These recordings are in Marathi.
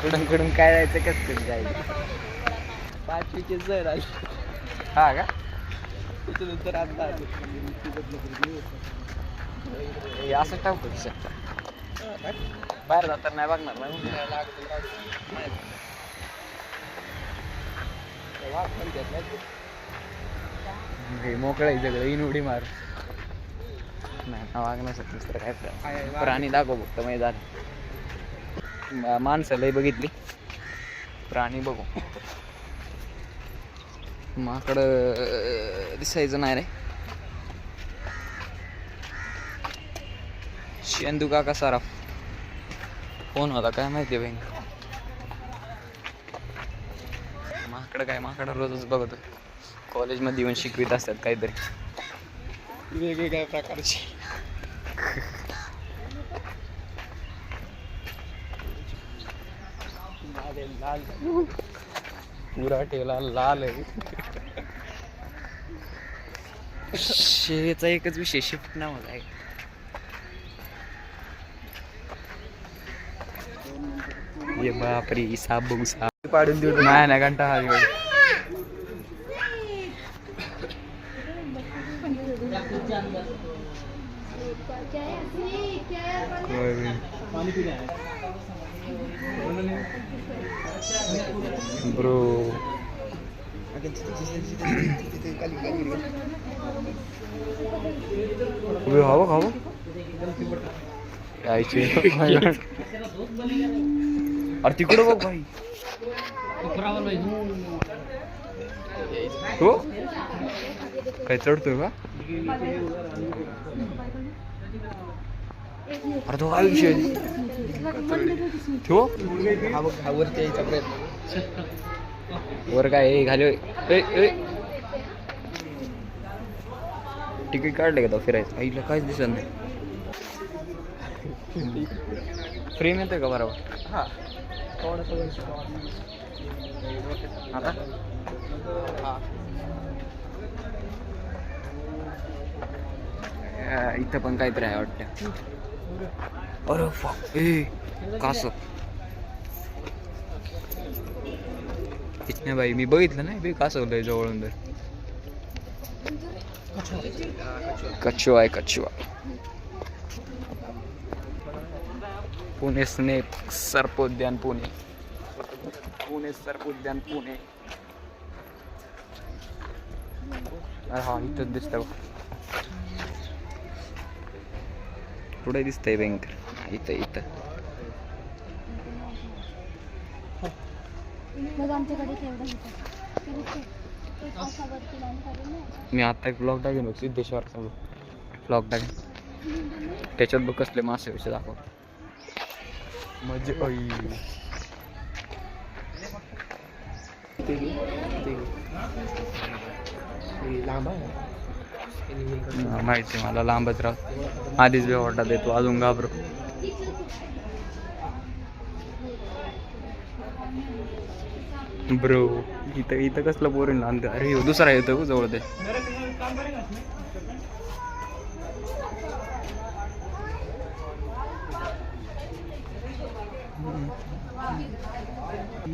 कडून काय जायचं कसं कधी जायचं. 5वीचे जर आले. हा का त्याच्यानंतर आता असं टाकू शकता बाहेर जाताना नाही बघणार नाही मोकळं आहे सगळं इन उडी मार नाही वागण्यासाठी दुसरं काय प्राणी दाखव फक्त मैदान माणसं लय बघितली प्राणी बघू माकड दिसायचं नाही रे. शेंदू काका सारा फोन होता काय माहिती बँक माकड रोजच बघतो कॉलेजमध्ये येऊन शिकवित असतात काहीतरी वेगवेगळ्या प्रकारचे. लाल पुरा ठेला लाल आहे. शेचा एकच विषय शिफ्ट ना होता आहे. ये बापरे साप बघू साप पाडून देऊ नाही ना घंटा हा ब्रो उभे व्हावं खावं यायचे अरे तिकडं बघ भाई हो काय चढतोय का अरे तो काय विषय ठेव वरती यायचा प्रयत्न वर काय घाले तिकीट काढले का तो फिरायचं आईला काहीच दिसत नाही फ्री मिळतंय का बरोबर. हा थोडंसं आता इथं पण काहीतरी आहे वाटतं. अरे फक ए कास नाही बाई मी बघितलं नाही बे कासवलंय जवळून तर कछुआ आहे कछुआ. पुणे स्नेक सर्पोद्यान पुणे सर्पोद्यान पुणे. अरे हा इथंच दिसतं पुढे दिसतंय भयंकर इथं मी आता एक ब्लॉग टाकेन बघ सिद्धेश्वरचा ब्लॉग टाकेन त्याच्यात बघ कसले मासे विषय दाखव म्हणजे माहिती मला लांबच राहत आधीच बेवाटा देतो अजून घाबरो. ब्रो इथं कसलं पोरीन लहान अरे दुसरा येतो जवळ ते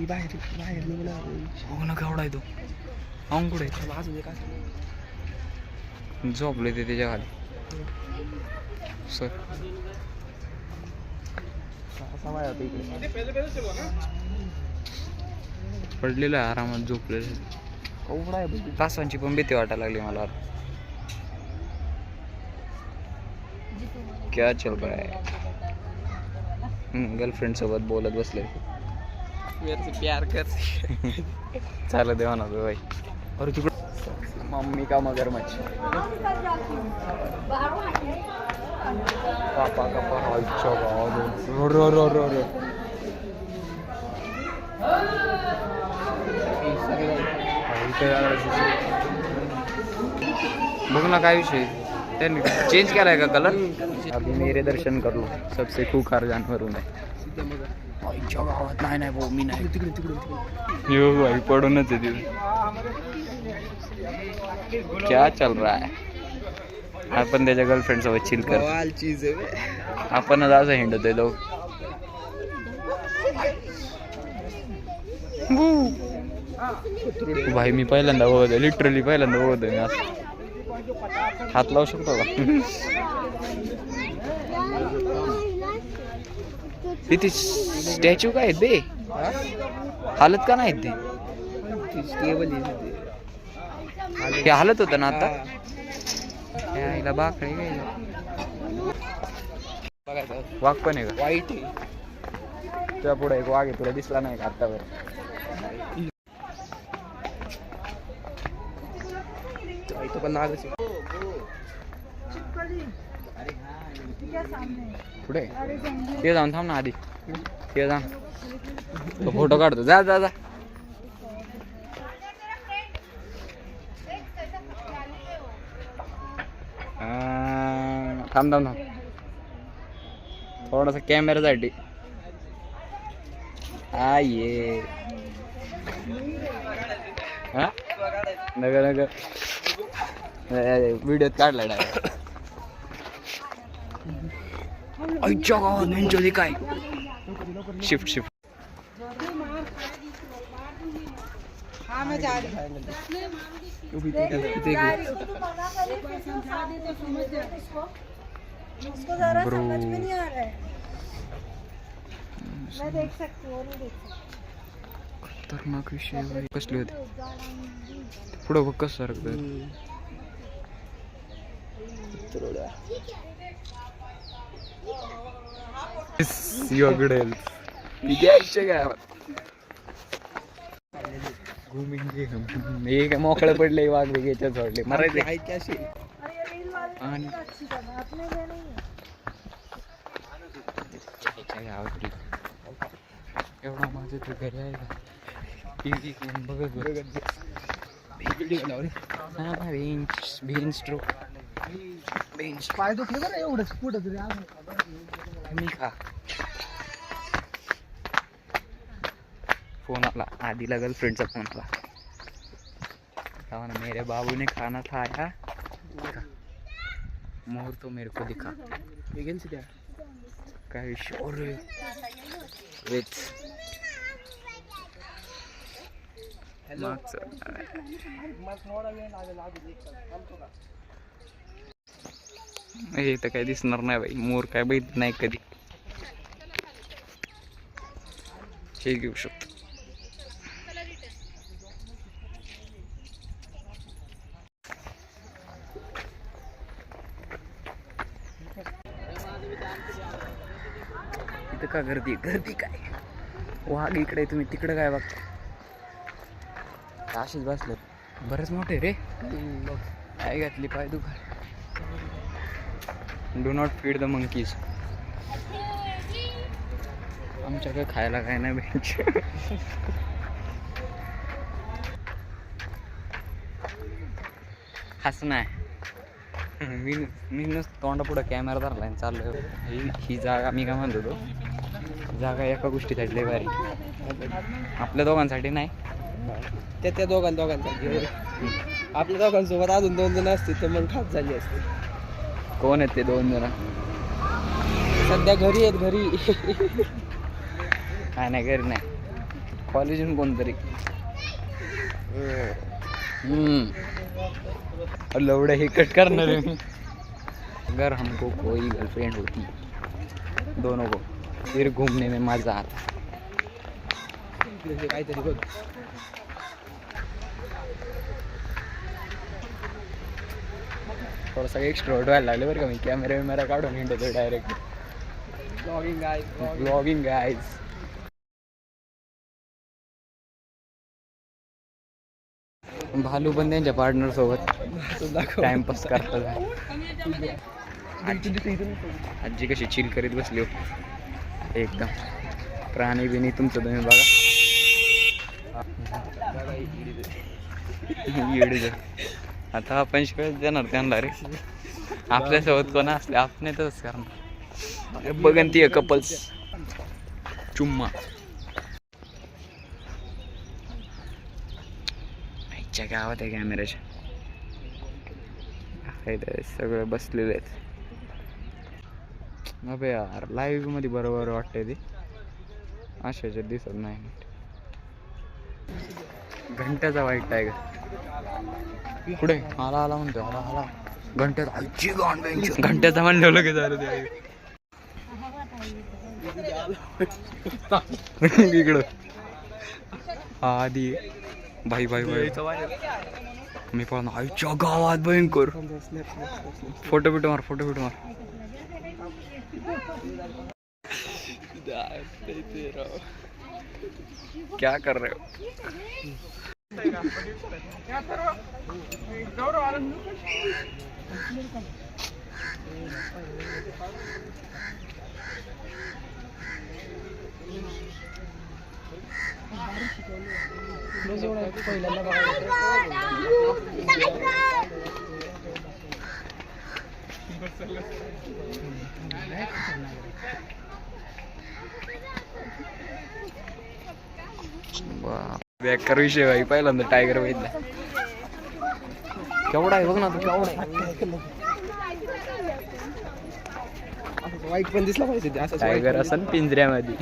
बाहेर निघणार बघ ना केवढा आहे तो अंकुड आहे झोपले ते त्याच्या खाली सर पडलेलं आहे आरामात झोपलेलं तासांची पण भीती वाटायला लागली मला. क्या चल रहा है गर्लफ्रेंड सोबत बोलत बसले मेरे से प्यार करते चालू देवा ना भाई. अरे तिकडं मम्मी का मगरमच्छ पापा का पहायच्या बघ ना काय विषय त्यांनी चेंज केलाय का कलर. अभी मेरे दर्शन कर लो सबसे खूंखार जानवर हूं मैं. आईच्या गावात नाही भाऊ मी नाही तिकडे पडूनच आहे तिथे. क्या चल रहा है आपण त्याच्या गर्लफ्रेंड सोबत चिल कर चीज है आपणच असं हिंडतोय लोक भाई मी पहिल्यांदा बघतोय, लिटरली पहिल्यांदा बघतोय मी असं. हात लावू शकतो का? किती स्टॅच्यू काय आहेत बे? हालत का नाही ते? हे हालत होतं ना आता. यायला बाकडे काय वाघ पण आहे का? वाईट आहे. तुझ्या पुढे एक वाघ आहे, तुला दिसला नाही का आतावर? इथं पण नागच आहे. पुढे ते जाऊन थांब ना आधी. ते जा, तो फोटो काढतो. जा जा जा. थांब थांब थांब, थोडासा कॅमेरासाठी. ये हा नग नग व्हिडिओत काढला डायरेक्ट. आईच्या गावात नेंचोली काय. Shift shift. उसको जरा समझ में नहीं आ रहा है. मैं देख सकती हूँ, नहीं देख सकती. खतरनाक विषय कसले होते. पुढं बघ कसं सारखं. हे काय मोकळे पडले वाघ वेगळ्याच्या झोडले मरायचे. आहे की अशी? अरे ये रील वाली आणि तो अच्छी जगह अपने लिए नहीं है. एवढा माझं तू घरी आहे का? बघत बघत पाय दुखले बरं एवढंच पुढं तरी मी खा. फोन आला आधीला, गर्लफ्रेंडचा फोन आला. ना मेरे बाबू ने खाना खाया, मोर तो मेरे को दिखा. वेगेन्सी द्या. काय शोर वेच मागचं. हे तर काय दिसणार नाही बाई. मोर काय बघितलं नाही कधी. हे घेऊ शकतो. इथं का गर्दी गर्दी काय. वाघ इकडे, तुम्ही तिकडे काय बघता. अशीच बसले बरेच मोठे रे. काय घातली पाय दुखा. Do not feed the monkeys. आमच्याकडे खायला काय नाही भेटायचे. हसणं आहे. मी नुसतं तोंडा पुढं कॅमेरा धरला आणि चाललोय. ही जागा मी काय म्हणतो तो जागा एका गोष्टीसाठी लय भारी. आपल्या दोघांसाठी नाही, त्या दोघांसाठी. आपल्या दोघांसोबत अजून 2 जण असते तर मग खास झाली असते. कोण आहेत ते 2 जण? सध्या घरी आहेत. घरी काय नाही, घरी नाही, कॉलेजून कोणतरी. लवडं हे कट करणार आहे मी. अगर हमको कोई गर्लफ्रेंड होती, दोनों को, फिर घूमने में मजा आता. काहीतरी बघ. थोडंसं एक्स्ट्रोवर्ट व्हायला लागले बरं का मी. कॅमेरा काढून हिंडतो डायरेक्ट. Blogging guys. भालू पण त्यांच्या पार्टनर सोबत टाइमपास करतात. आजी कशी चिल करीत बसली हो एकदम. प्राणी बिनी तुमचं तुम्ही बघा. आता आपण शिवाय देणार त्यांना रे. आपल्यासोबत कोण असले आपण तसंच करणार. बघन ती कपल्स चुम्मा. आईच्या गावात आहे कॅमेऱ्याच्या. सगळं बसलेले आहेत. अबे यार लाईव्ह मध्ये बरोबर वाटतंय ते. अशाच्यात दिसत नाही. घंट्याचा व्हाईट टायगर पुढे आला आला म्हणतो आला आला घंट्याचा आईची गांड घंट्याचा म्हणलं लगेच झालं ते इकडं आधी भाई भाई भाई मी पण आईच्या गावात भयंकर फोटो बिटो मार क्या कर रहे हो बेकार विषय भाई पहिल्यांदा टायगर बघितला केवढा आहे बघ ना तू केवढा वाईट पण दिसला पाहिजे असं टायगर असं पिंजऱ्यामध्ये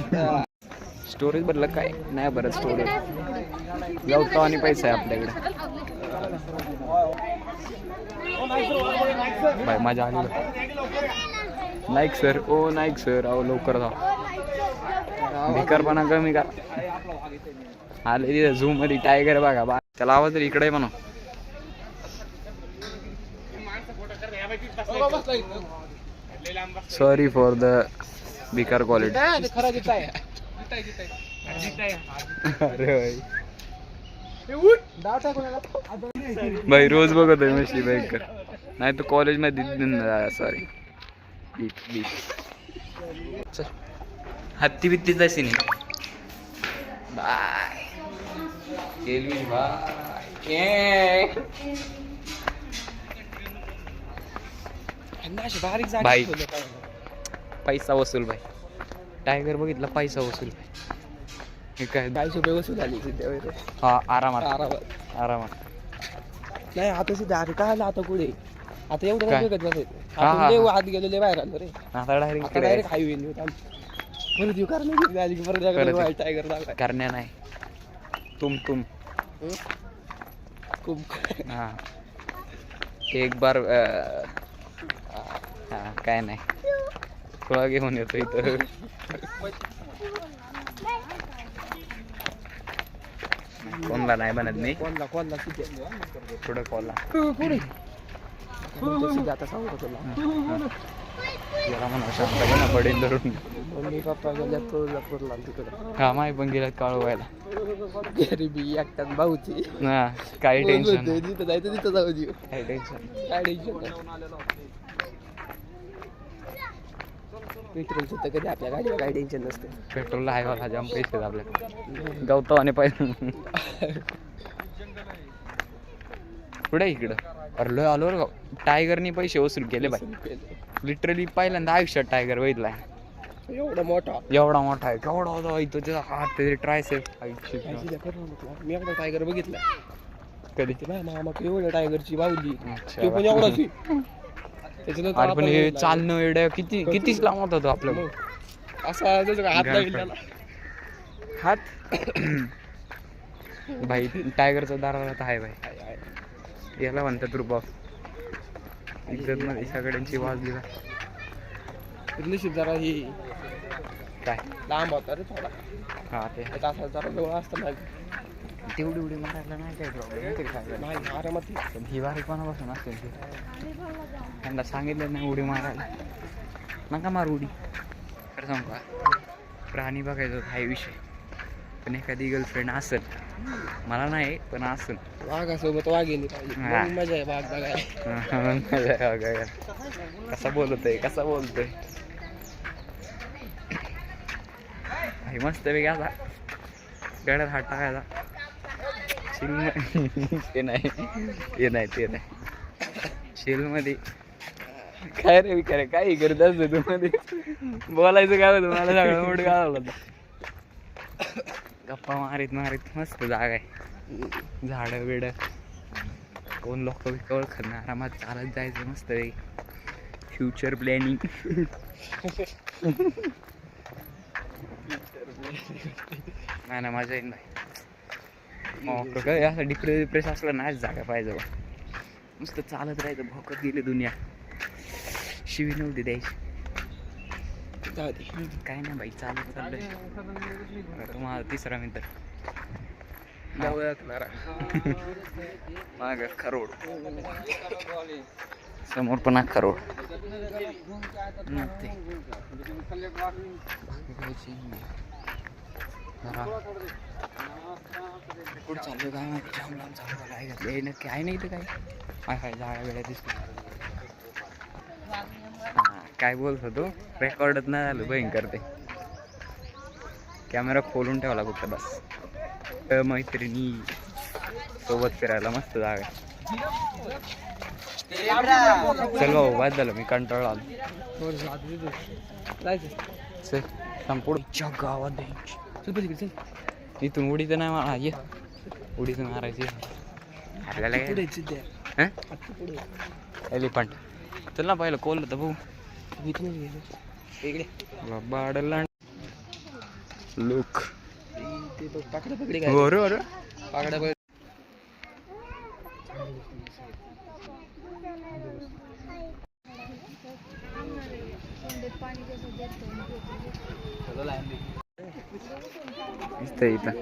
स्टोरेज भरलं काय नाही बरं स्टोरेज गवता आणि पैसा आहे आपल्याकडे बाय माझ्या आलेलं नाईक सर ओ नाईक सर अहो लवकर जा भिकारपणा कमी का आले तिथं झूम मध्ये टायगर बघा बा त्याला आवाज तरी इकडे म्हणा सॉरी फॉर द बिकार क्वालिटी अरे भाई रोज बघत आहे मशी भयंकर नाही तर कॉलेज मध्ये सॉरी हत्ती बित्ती तशी नाही बाय गेली बारीक भाई पैसा वसूल भाई टायगर बघितला पैसा वसूल भाई हे काय 40 रुपये वसूल झाली हा आरामात आरामात आरामात नाही आता सुद्धा अरे काय आलं आता पुढे आता एवढं काय? बघत बसायचं हा, हा, आपण हा. आत गेलेले बाहेर आलो रे आता डायरेक्ट डायरेक्ट हायवे परत येऊ कारण परत टायगर दाखवा करण्या नाही तुम खूप हा एक बार हा काय नाही थोडा घेऊन येतो इथं कोणला नाही बनत मी कोणला थोडं कॉलला पुढे आता सांगतो तुला याला म्हणा शांत घे ना पडेल धरून मम्मी पप्पा गेल्यात कोल्हापूरला तिकडं हा माही पण गेल्यात काळू व्हायला गरिबी एकट्यात भाऊची हा काही टेन्शन नाही. जिथं जायचं तिथं जाऊ देऊ काही टेन्शन काय टेन्शन नाही पेट्रोलचं तर कधी आपल्या गाडीवर काय टेन्शन नसतं पेट्रोलला आहे बघा जाम पैसे आहेत आपल्याकडे गवतो आणि पैसे पुढे इकडं अरे लय आलो रे टायगरनी पैसे वसूल केले बाई लिटरली पहिल्यांदा आयुष्यात टायगर बघितलाय एवढा मोठा मोठा आहे केवढा होता बाई तो त्याचा हात त्याचे ट्रायसेप मी एकदा टायगर बघितला कधी ते ना मामा एवढ्या टायगरची बावली अच्छा. ते पण एवढाच आहे. त्याच्यानंतर अरे पण आपण हे चालणं एवढं कितीच लांब होता तो आपल्याला असा जसं का हात लागेल त्याला हात भाई टायगरचा दाराला तर आहे भाई याला म्हणतात रूप ऑफ इज्जत मध्ये सगळ्यांची वाजली का नशीब जरा ही काय लांब होता रे थोडा हा ते असा जरा जवळ असतं ना तेवढी उडी मारायला नाही काय प्रॉब्लेम नाही आरामात पण ही बारीकपणापासून असते ते त्यांना सांगितलं नाही उडी मारायला नका मारू उडी खरं सांगू का प्राणी बघायचं हा विषय पण एखादी गर्लफ्रेंड असेल मला नाही पण असेल वाघासोबत वाघेली पाहिजे हा. मग मजा आहे वाघ बघायला कसा बोलतोय भाई मस्त वेगळी असा गड्यात हात टाकायचा ते नाही शेल मध्ये काय रे विचार काय करत असतो तू मध्ये बोलायचं काय होतं मला सगळं मोठ गावला होता गप्पा मारीत मस्त जागा आहे झाडं बिड कोण लोक ओळखत नाही आरामात चालत जायचं मस्त आहे फ्युचर प्लॅनिंग नाही मजा येईल भाई काय असं डिप्रेस असलं नाच जागा पाहिजे बा. नुसतं चालत राहायचं भोकत गेली दुनिया. शिवी नव्हती द्यायची. काय नाही बाई चालत चाललंय. तुम्हाला 3रा मित्र माग खरोड समोर पण खरोड. कुठं चालू काय माहिती. जाम लांब चालू काय घातलं नक्की आहे नाही तर काय काय झाडा वेळा दिसतो. काय बोलत होतो रेकॉर्डच नाही झालं भयंकर ते. कॅमेरा खोलून ठेवला फक्त बस. मैत्रिणी सोबत फिरायला मस्त जागा. चल भाऊ वाद झालं मी कंटाळा आलो. पुढच्या गावात इथून उडी तर नाही मारा. ये उडीतून मारायची आपल्याला. एलिफंट चल ना पाहिलं कोल तर भाऊ इकडे बाडला लोक पाकडा पकडी बरोबर. पाकडा इथं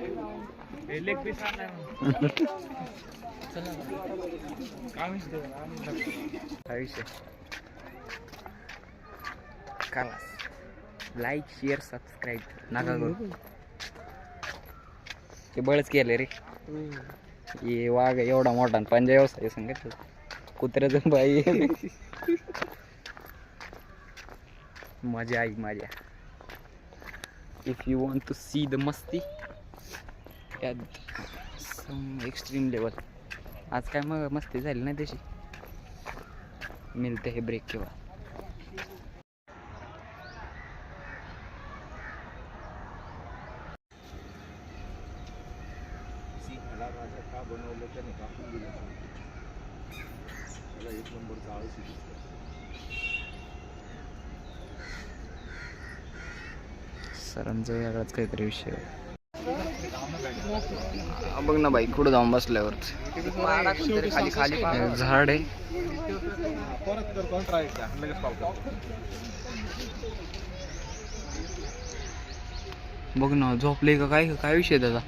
लाईक शेअर सबस्क्राईब नका करू. ते बळच केले रे. ये वाघ एवढा मोठा पंजा व्यवसाय सांगितलं कुत्र्याचं बाई. मजा आई मजा. If you want to see the मस्ती ॲट सम एक्स्ट्रीम लेवल. आज काय मग मस्ती झाली नाही तशी. मिळते हे ब्रेक केव्हा. सरांचा वेगळाच काहीतरी विषय. बघ ना बाई कुठं जाऊन बसल्यावर खाली खाली झाड आहे. बघ ना झोपले का काय काय विषय त्याचा.